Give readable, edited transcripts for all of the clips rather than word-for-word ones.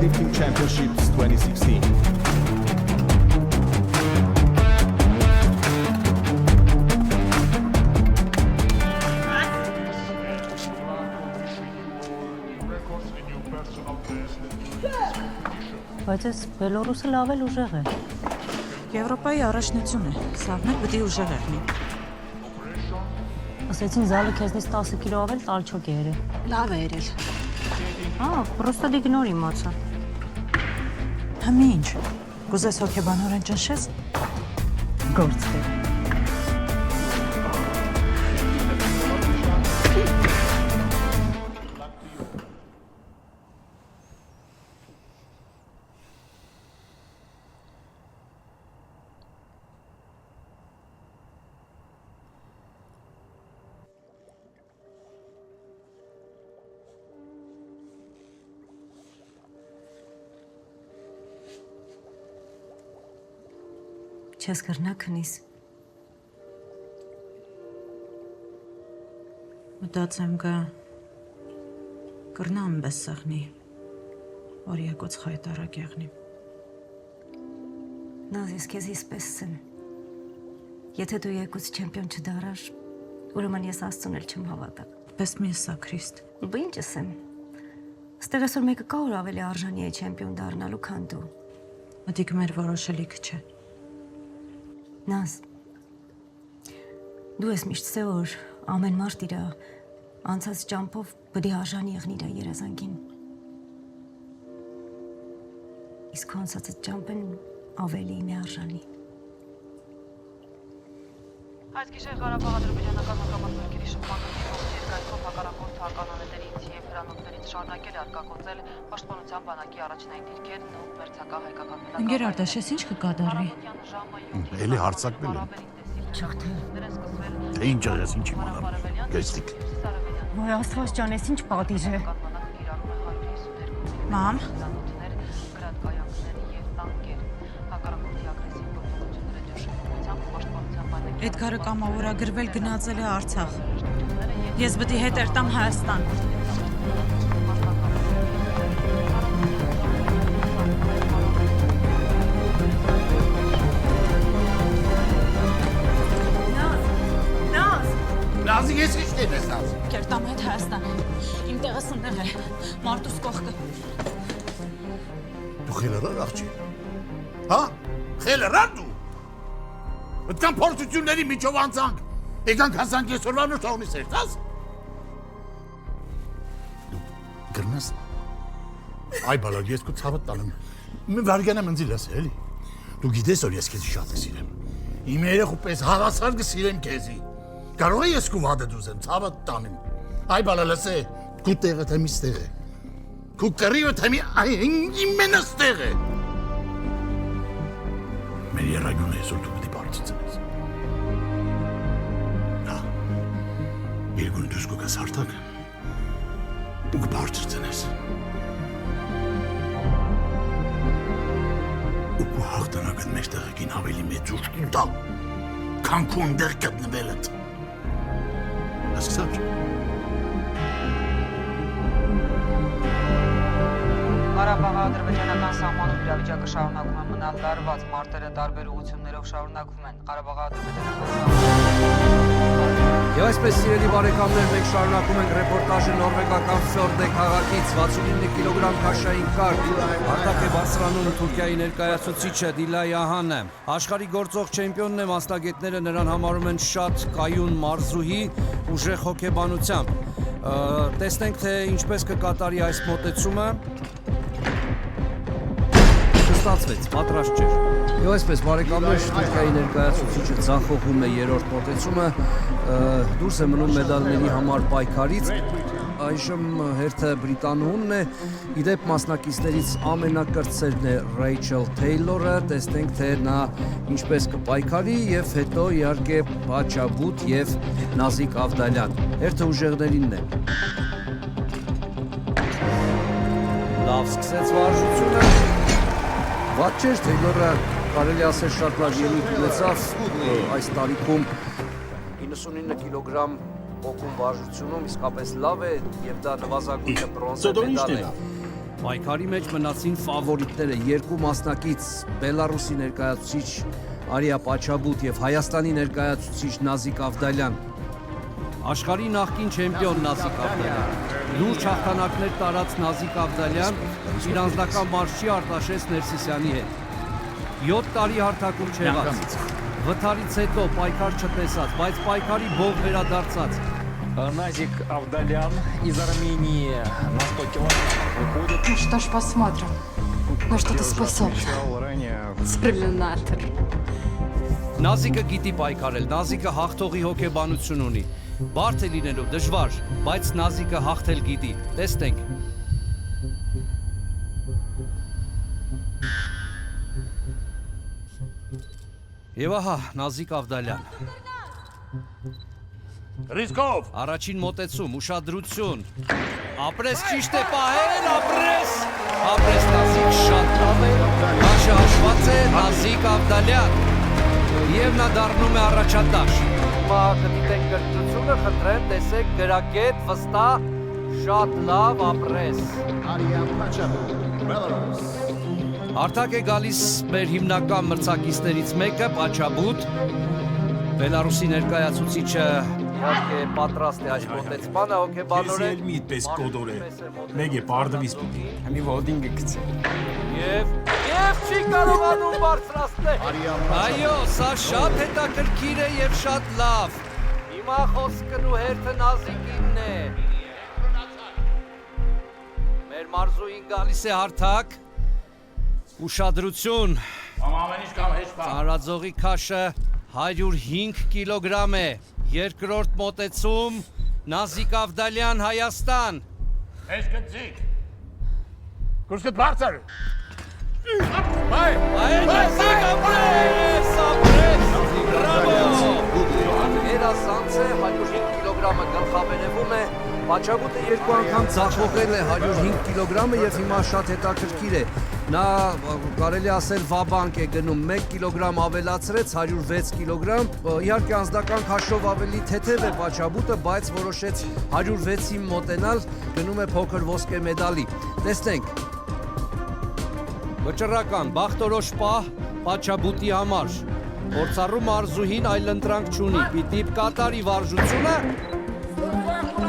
Powerlifting Championships 2016. Բայց այս Բելորուսը լավ էլ ուժեղ է։ Եվրոպայի առաջնություն է, սաղն էլ պտի ուժեղ եղնի։ Ասեցին զալը քեզնից 10 կիլո ավել տալչոկ է երել։ Լավ է երել։ Պրոստա դիգնոր իմացա։ Համի ինչ, կուզես հոգեբանորեն ճնշես։ Գործ է։ Չես կրնա քնիս։ Մտածեմ գա կրնամ բես սաղնի, որ եկոց խայտարակ եղնի։ Նազ ես քեզ իսպես եմ։ Եթե դու եկուց չեմպիոն չդարար, ուրեմն ես Աստծուն էլ չեմ հավատա։ Պես մի սա Քրիստ։ Բա ինչ եմ։ Ստեղ այսօր մեկը կա որ ավելի արժանի է չեմպիոն դառնալու, քան դու։ Մտիկ մեր որոշելիքը չէ։ Նազ, դու ես միշտ սե որ ամեն մարդ իրա անցած ճամփով բդի արժանի եղնի իրա երազանքին։ Իսկ անցածը ճամփեն ավելին է արժանի։ Այս գիշեր Ղարաբաղ-ադրբեջանական հակամարտությունների շփման երկայնքով հակառակորդ ականանետերից և հրանոթներից շարունակել արկակոծել պաշտպանության բանակի առաջնային դիրքերն ու մերձակա հայկական պետական։ Ընկեր Արտաշ, ես ինչ կկատարվի։ Էլի հարցակվել եմ։ Թե ինչ աղես ինչ իմանամ, գեստիկ։ Ոյ Աստված ջան, ես ինչ պատիժ է։ Մամ։ Էդգարը կամավորագրվել գնացել է Արցախ։ Ես պիտի հետ երտամ Հայաստան։ Նազի ես ինչ դես նազ։ Կերտամ հետ Հայաստան։ Իմ տեղս ընդեղ է, Մարտուս կողքը։ Դու խելարար աղջի։ Հա? Խելարար դու։ Այդքան փորձությունների միջով անցանք, եկանք հասանք այսօրվա նշողնի սերտաս։ Դու գրնաս։ Այ բալակ, ես քո ցավը տանեմ։ Մի վարգանամ ինձ լաս էլի։ Դու գիտես որ ես քեզ շատ սիրեմ։ Իմ երեխու պես հավասար կսիրեմ քեզի։ Կարող է ես քո վադը դուզեմ, ցավը տանեմ։ Այ բալա լսե, քո տեղը թե մի ստեղ է։ Քո կռիվը թե մի իմենս տեղ է։ Մեր երագյունը այսօր դու պիտի բարձրացնես։ Հա, երկուն դուս կոկաս հարթակ, ու կբարձրացնես։ Ու քո հաղթանակդ մեր տեղեկին ավելի մեծ ուժ կտա, քան քո ընդեղ գտնվելդ։ Հասկացա՞ր։ Ղարաբաղ-ադրբեջանական սահմանում իրավիճակը շարունակում է մնալ լարված, մարտերը տարբեր ուղղություններով շարունակվում են։ Ղարաբաղ-ադրբեջանական Եվ այսպես սիրելի բարեկամներ, մենք շարունակում ենք ռեպորտաժը նորվեգական Ֆյորդե քաղաքից 69 կիլոգրամ քաշային կարկ։ Հատակ է բարձրանում Թուրքիայի ներկայացուցիչը Դիլայ Ահանը։ Աշխարհի գործող չեմպիոնն է, մասնագետները նրան համարում են շատ կայուն մարզուհի, ուժեղ հոգեբանությամբ։ Տեսնենք, թե ինչպես կկատարի այս մոտեցումը։ Ստացվեց, պատրաստ չէր։ Եվ այսպես բարեկամներ, Թուրքիայի ներկայացուցիչը ցախողում է երրորդ մոտեցումը, դուրս է մնում մեդալների համար պայքարից։ Այժմ հերթը բրիտանուհունն է, իդեպ մասնակիցներից ամենակրտսերն է Ռեյչել Թեյլորը, տեսնենք թե նա ինչպես կպայքարի եւ հետո իհարկե Բաչաբուտ եւ Նազիկ Ավդալյան։ Հերթը ուժեղներինն է։ Լավ սկսեց վարժությունը։ Վատ չէր Թեյլորը, կարելի ասել շատ լավ ելույթ ունեցավ այս տարիքում 99 կիլոգրամ օգում վարժությունում իսկապես լավ է եւ դա նվազագույնը բրոնզե մեդալ է։ Պայքարի մեջ մնացին ֆավորիտները երկու մասնակից Բելարուսի ներկայացուցիչ Արիա Պաչաբուտ եւ Հայաստանի ներկայացուցիչ Նազիկ Ավդալյան։ Աշխարհի նախկին չեմպիոն Նազիկ Ավդալյան, լուրջ հաղթանակներ տարած Նազիկ Ավդալյան իր անձնական մարշի արտաշես Ներսիսյանի հետ։ 7 տարի հարթակում չեղած, վթարից հետո պայքար չտեսած, բայց պայքարի բող վերադարձած։ Назик Авдалян из Армении на 100 километров выходит. Ну что ж, посмотрим, на что ты способен. Терминатор. Նազիկը գիտի պայքարել, Նազիկը հաղթողի հոգեբանություն ունի։ Բարդ է լինելու դժվար, բայց Նազիկը հաղթել գիտի։ Տեսնենք։ Եվ ահա, Նազիկ Ավդալյան։ Ռիսկով։ Առաջին մոտեցում, ուշադրություն։ Ապրես ճիշտ է պահել, ապրես։ Ապրես Նազիկ շատ լավ է։ Քաշը հաշված է Նազիկ Ավդալյան։ Եվ նա դառնում է առաջատար։ Հիմա կդիտենք գրծությունը, խնդրեմ, տեսեք գրագետ, վստահ, շատ լավ ապրես։ Arya Pachabu, Belarus. Արդակ է գալիս մեր հիմնական մրցակիցներից մեկը, Պաչաբուտ, Բելարուսի ներկայացուցիչը իհարկե պատրաստ է այս մոտեցմանը, հոգեբանորեն։ Քեզ էլ միտպես կոդոր է։ Մեկ է պարդվիս պիտի։ Հəmi ոդինգը գցե։ Եվ չի կարողանում բարձրացնել։ Այո, սա շատ հետաքրքիր է եւ շատ լավ։ Հիմա խոսքն ու հերթը Նազիկինն է։ Մեր մարզուին գալիս է հարթակ։ Ուշադրություն։ Ամեն ինչ կամ հեչ բան։ Ծառաձողի քաշը 105 կիլոգրամ է։ Երկրորդ մոտեցում Նազիկ Ավդալյան, Հայաստան։ Հեչ գծիկ։ Կուրսկդ բարձր։ Բայ։ Նազիկ ապրես, ապրես։ Բրավո։ Երազանց է 105 կիլոգրամը գլխավերևում է։ Պաչաբուտը երկու անգամ ձախողել է 105 կիլոգրամը եւ հիմա շատ հետաքրքիր է։ Նա կարելի ասել վաբանկ է գնում 1 կիլոգրամ ավելացրեց 106 կիլոգրամ։ Իհարկե անձնական քաշով ավելի թեթև է Պաչաբուտը, բայց որոշեց 106-ին մոտենալ, գնում է փոքր ոսկե մեդալի։ Տեսնենք։ Վճռական, բախտորոշ պահ Պաչաբուտի համար։ Փորձառու մարզուհին այլընտրանք չունի, պիտի կատարի վարժությունը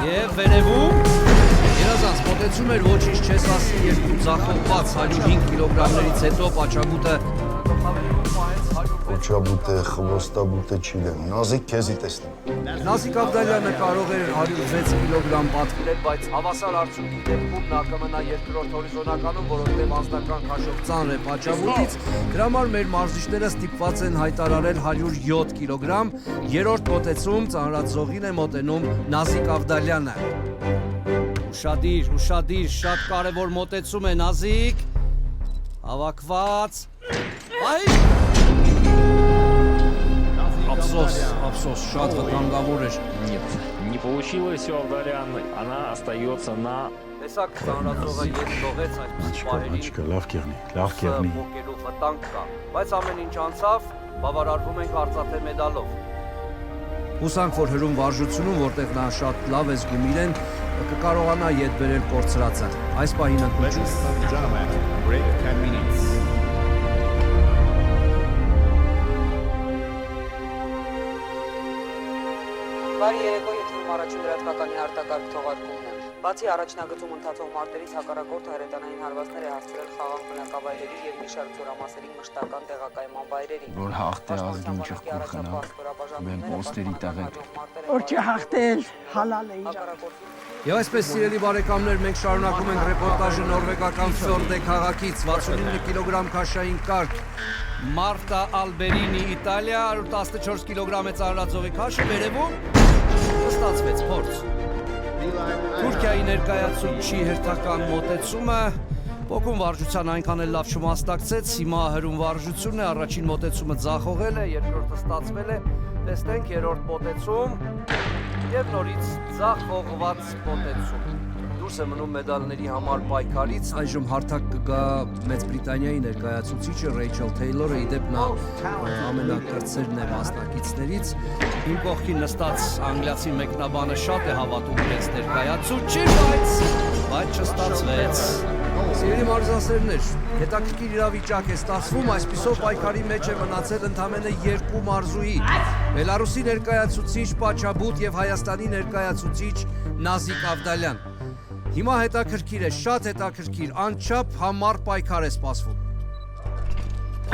եւ վերևում Երազանց մոտեցում էր ոչինչ չես ասի երկու ձախողված 105 կիլոգրամներից հետո Պաչաբուտը Պաչաբուտը, խվոստաբուտը չիլեմ, Նազիկ քեզի տեսնեմ։ Նազիկ Ավդալյանը կարող էր 106 կիլոգրամ պատվիրել, բայց հավասար արդյունքի դեպքում նա կմնա երկրորդ հորիզոնականում, որովհետև անձնական քաշով ծանր է Պաչաբուտից։ Դրա համար մեր մարզիչները ստիպված են հայտարարել 107 կիլոգրամ, երրորդ մոտեցում ծանրաձողին է մոտենում Նազիկ Ավդալյանը։ Ուշադիր, շատ կարևոր մոտեցում է Նազիկ։ Հավաքված։ Այ Ափսոս, շատ վտանգավոր էր։ Нет, не получилось у Авдалян, она остается на... Տեսակ ծանրաձողը ետ թողեց այսպես պահերի։ Լավ կերնի։ Մոկելու վտանգ կա, բայց ամեն ինչ անցավ, բավարարվում ենք արծաթե մեդալով։ Հուսանք, որ հրում վարժությունում, որտեղ նա շատ լավ է զգում իրեն, կկարողանա ետ բերել կորցրածը։ Այս պահին ընդմիջում։ Ladies and gentlemen, break 10 minutes. Բարի երեկո, եթերում առաջին լրատվականի արտակարգ թողարկումն է։ Բացի առաջնագծում ընթացող մարտերից հակառակորդը հրետանային հարվածներ է հասցրել խաղաղ բնակավայրերի եւ մի շարք զորամասերի մշտական տեղակայման վայրերի։ Որ հաղթե ազգին չխփոխանա, մենք ոստերի տաղեկ։ Որ չհաղթել, հալալ է իր։ Եվ այսպես սիրելի բարեկամներ, մենք շարունակում ենք ռեպորտաժը նորվեգական Ֆյորդե քաղաքից 69 կիլոգրամ քաշային կարգ Մարտա Ալբերինի Իտալիա 114 կիլոգրամ է ծանրաձողի քաշը վերևում ստացվեց փորձ Թուրքիայի ներկայացուցիչի հերթական մոտեցումը Պոկում վարժության այնքան էլ լավ չմաստակցեց, հիմա հրում վարժությունն է, առաջին մոտեցումը ձախողել է, երկրորդը ստացվել է, տեսնենք երրորդ մոտեցում եւ նորից ձախողված մոտեցում։ Դուրս է մնում մեդալների համար պայքարից, այժմ հարթակ կգա Մեծ Բրիտանիայի ներկայացուցիչը Ռեյչել Թեյլորը, իդեպ նա ամենակրտսերն է մասնակիցներից։ Իմ կողքին նստած անգլիացի մեկնաբանը շատ է հավատում իրենց ներկայացուցիչին, բայց չստացվեց։ Սիրելի մարզասերներ, հետաքրքիր իրավիճակ է ստացվում, այսպիսով պայքարի մեջ է մնացել ընդամենը 2 մարզուհի։ Բելարուսի ներկայացուցիչ Պաչաբուտ եւ Հայաստանի ներկայացուցիչ Նազիկ Ավդալյան։ Հիմա հետաքրքիր է, շատ հետաքրքիր, անչափ համառ պայքար է սպասվում։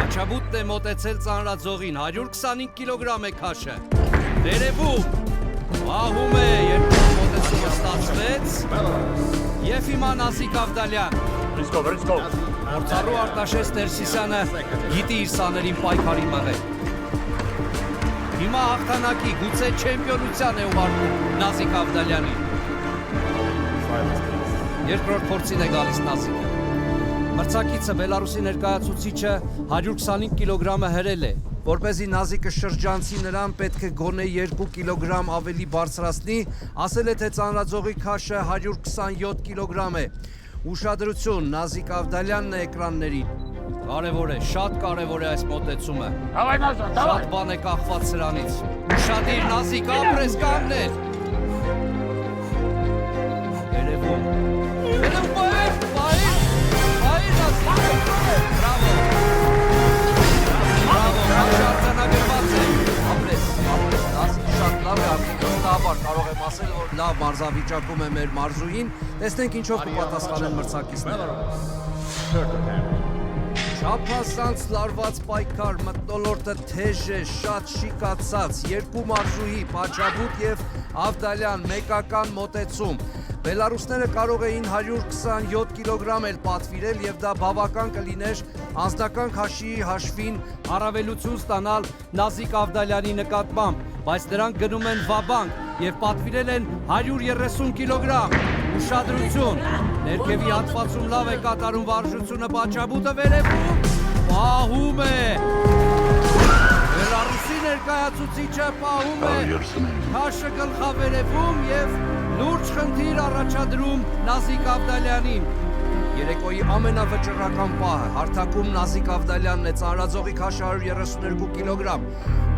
Պաչաբուտն է մոտեցել ծանրաձողին, 125 կիլոգրամ է քաշը։ Վերևում, ահում է, երկու մոտեցումը ստացվեց։ Եվ հիմա Նազիկ Ավդալյան։ Գործառու Արտաշես Ներսիսյանը գիտի իր սաներին պայքարի մղել։ Հիմա հաղթանակի, գուցե չեմպիոնության է ուղարկում Նազիկ Ավդալյանին։ Երկրորդ փորձին է գալիս Նազիկը։ Մրցակիցը Բելարուսի ներկայացուցիչը 125 կիլոգրամը հրել է։ Որպեսզի Նազիկը շրջանցի նրան պետք է գոնե 2 կիլոգրամ ավելի բարձրացնի, ասել է թե ծանրաձողի քաշը 127 կիլոգրամ է։ Ուշադրություն, Նազիկ Ավդալյանն է էկրաններին։ Կարևոր է, շատ կարևոր է այս մոտեցումը։ Շատ բան է կախված սրանից։ Ուշադիր Նազիկ, ապրես կանգնել։ Երևում։ Երևում պահիր Նազիկ։ Բրավո։ Արձանագրված է։ Ապրես, Նազիկ շատ լավ է, արդյունաբար կարող եմ ասել, որ լավ մարզավիճակում է մեր մարզուհին, տեսնենք ինչով կպատասխանեն մրցակիցները։ Չափազանց լարված պայքար, մթնոլորտը թեժ է, շատ շիկացած, երկու մարզուհի, Պաչաբուտ եւ Ավդալյան, մեկական մոտեցում։ Բելարուսները կարող էին 127 կիլոգրամ էլ պատվիրել եւ դա բավական կլիներ անձնական քաշի հաշվին առավելություն ստանալ Նազիկ Ավդալյանի նկատմամբ, բայց նրանք գնում են վաբանկ եւ պատվիրել են 130 կիլոգրամ։ Ուշադրություն, ներքևի հատվածում լավ է կատարում վարժությունը, Պաչաբուտը վերևում, պահում է։ Բելարուսի ներկայացուցիչը պահում է, քաշը գլխավերևում եւ լուրջ խնդիր առաջադրում Նազիկ Ավդալյանին։ Երեկոյի ամենավճռական պահը, հարթակում Նազիկ Ավդալյանն է, ծանրաձողի քաշը 132 կիլոգրամ։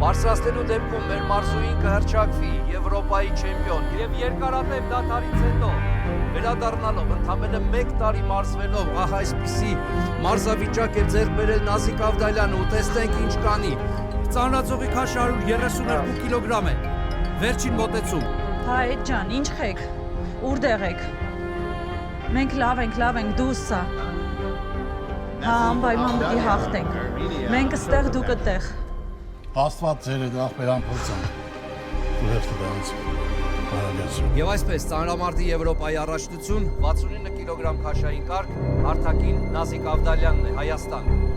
Բարձրացնելու դեպքում մեր մարզուհին կհռչակվի Եվրոպայի չեմպիոն եւ երկարատև դադարից հետո վերադառնալով ընդամենը 1 տարի մարզվելով, ահա այսպիսի մարզավիճակ է ձեռք բերել Նազիկ Ավդալյանը ու տեսնենք ինչ կանի։ Ծանրաձողի քաշը 132 կիլոգրամ է։ Վերջին մոտեցում։ Հայ ջան, ինչ խեք, ուրդեղ եք։ Մենք լավ ենք, դուսա։ Հա, անպայման պիտի հաղթենք։ Մենք ստեղ, դուք այդտեղ։ Աստված ձեր հետ աղբերան փորձան։ Ուրեմն դրանց։ Եվ այսպես ծանրամարտի Եվրոպայի առաջնություն 69 կիլոգրամ քաշային կարգ, հարթակին Նազիկ Ավդալյանն է, Հայաստան։